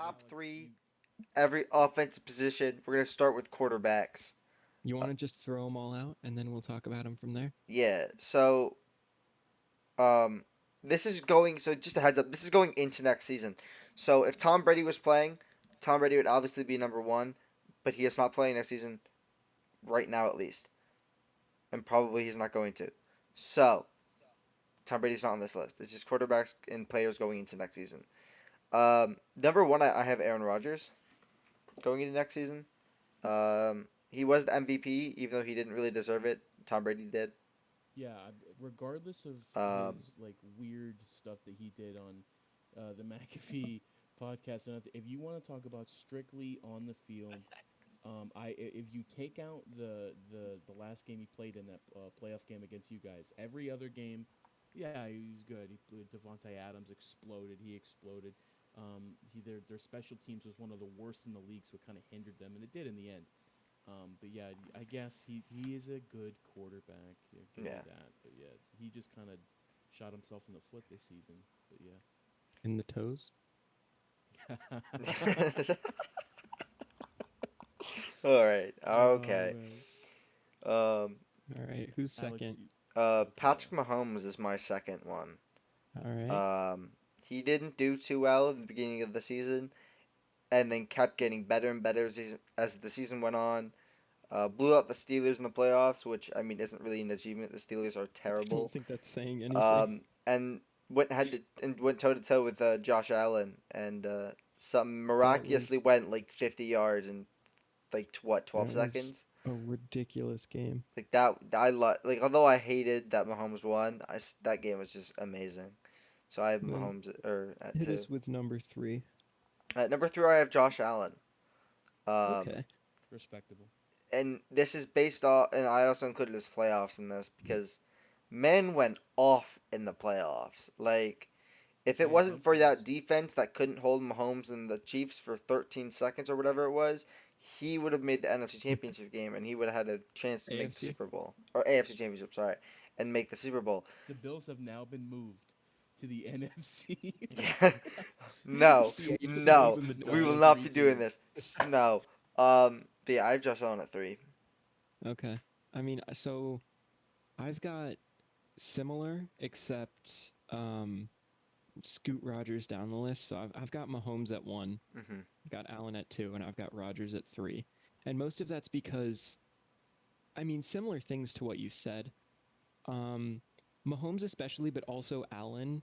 top Alex, three you every offensive position. We're gonna start with quarterbacks. You want to just throw them all out, and then we'll talk about them from there? Yeah. So um, this is going. So just a heads up. This is going into next season. So if Tom Brady was playing, Tom Brady would obviously be number one, but he is not playing next season right now at least, and probably he's not going to. So Tom Brady's not on this list. It's just quarterbacks and players going into next season. Number one, I have Aaron Rodgers going into next season. He was the MVP, even though he didn't really deserve it. Tom Brady did. yeah, regardless of Um, his like weird stuff that he did on the McAfee podcast, and if you want to talk about strictly on the field, if you take out the last game he played in that playoff game against you guys, every other game, yeah, he was good. Devontae Adams exploded. He exploded. Their special teams was one of the worst in the league, so it kind of hindered them, and it did in the end. But yeah, I guess he is a good quarterback. Yeah, give me yeah. that. But yeah, he just kind of shot himself in the foot this season. But In the toes? yeah. All right. Oh Okay. man, Um, All right, who's Alex. second? Okay, yeah. Patrick Mahomes is my second one. All right. He didn't do too well in the beginning of the season, and then kept getting better and better as the season went on. Blew out the Steelers in the playoffs, which I mean isn't really an achievement. The Steelers are I don't terrible. think that's saying anything. And went toe to toe with Josh Allen, and some That miraculously was went like 50 yards in like what 12 that was seconds. a ridiculous game. Like that, like although I hated that Mahomes won, that game was just amazing. So I have Then Mahomes at hit two. us with number three. At number three, I have Josh Allen. Um, Okay. Respectable. and this is based off, and I also included his playoffs in this because men went off in the playoffs. Like, if it Yeah, wasn't both for teams. that defense that couldn't hold Mahomes and the Chiefs for 13 seconds or whatever it was, he would have made the NFC Championship game and he would have had a chance to make the AFC. Super Bowl. Or AFC Championship, sorry, and make the Super Bowl. The Bills have now been moved to the NFC. Yeah. No, See, I used to no, those in the we will dark. not be three doing teams. this. No. But yeah, I have Josh Allen at three. Okay. I mean, so I've got similar, except Scoot Rogers down the list. So I've got Mahomes at one, Hmm. I've got Allen at two, and I've got Rogers at three. And most of that's because, I mean, similar things to what you said. Um, Mahomes especially, but also Allen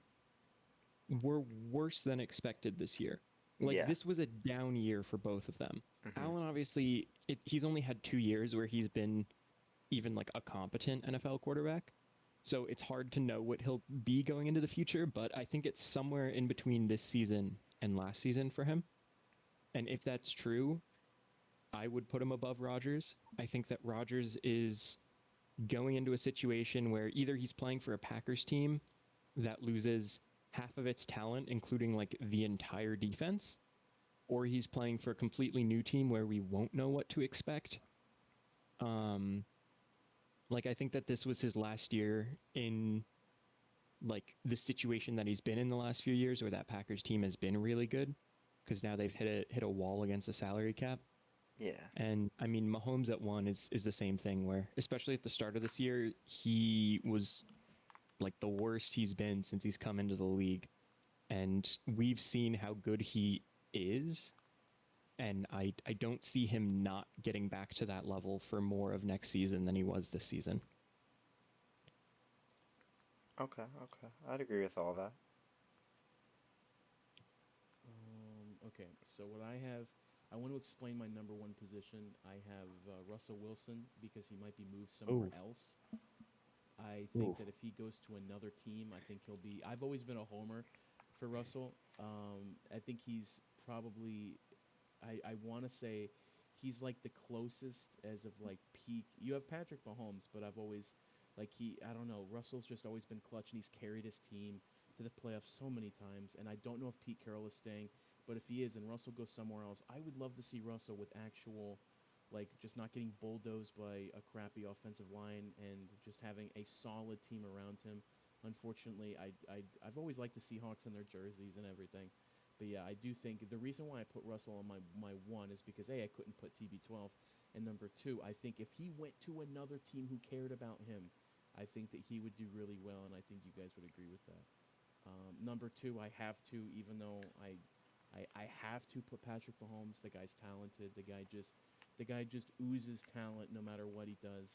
were worse than expected this year. Like Yeah. this was a down year for both of them. Hmm. Allen obviously, he's only had 2 years where he's been even like a competent NFL quarterback. So it's hard to know what he'll be going into the future, but I think it's somewhere in between this season and last season for him. And if that's true, I would put him above Rodgers. I think that Rodgers is going into a situation where either he's playing for a Packers team that loses half of its talent, including like the entire defense, or he's playing for a completely new team where we won't know what to expect. Um, like I think that this was his last year in like the situation that he's been in the last few years, where that Packers team has been really good because now they've hit a wall against the salary cap. Yeah. And I mean, Mahomes at one is the same thing, where especially at the start of this year, he was like the worst he's been since he's come into the league. And we've seen how good he is. And I don't see him not getting back to that level for more of next season than he was this season. Okay. Okay. I'd agree with all that. Okay, so what I want to explain my number one position. I have Russell Wilson because he might be moved somewhere Oh, else. I think oh, that if he goes to another team, I think he'll be. I've always been a homer for Russell. I think he's probably. I want to say he's like the closest as of like peak. You have Patrick Mahomes, but I've always like he. I don't know. Russell's just always been clutch, and he's carried his team to the playoffs so many times. And I don't know if Pete Carroll is staying, but if he is, and Russell goes somewhere else, I would love to see Russell with actual like just not getting bulldozed by a crappy offensive line and just having a solid team around him. Unfortunately, I've always liked the Seahawks and their jerseys and everything, But yeah, I do think the reason why I put Russell on my one is because A, I couldn't put TB12, and number two, I think if he went to another team who cared about him, I think that he would do really well, and I think you guys would agree with that. Number two, I have to, even though I have to put Patrick Mahomes. The guy's talented. The guy just oozes talent no matter what he does.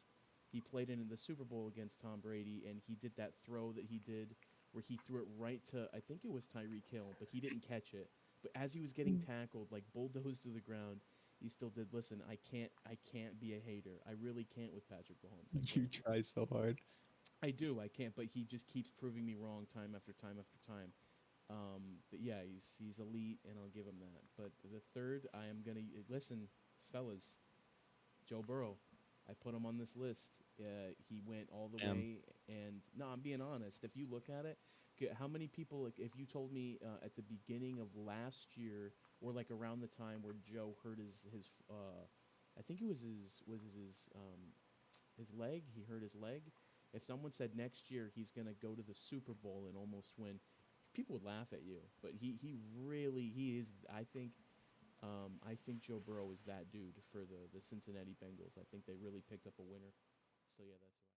He played in the Super Bowl against Tom Brady, and he did that throw that he did where he threw it right to, I think it was Tyreek Hill, but he didn't catch it. But as he was getting tackled, like bulldozed to the ground, he still did. Listen, I can't be a hater. I really can't with Patrick Mahomes. I You can't. try so hard. I do. I can't. But he just keeps proving me wrong time after time after time. But yeah, he's elite, and I'll give him that. But the third, I am gonna listen, fellas. Joe Burrow, I put him on this list. He went all the Damn. way, and no, I'm being honest. If you look at it, how many people? Like, if you told me at the beginning of last year, or like around the time where Joe hurt his I think it was his leg. He hurt his leg. If someone said next year he's gonna go to the Super Bowl and almost win, people would laugh at you. But he is. I think Joe Burrow is that dude for the Cincinnati Bengals. I think they really picked up a winner. So yeah, that's why.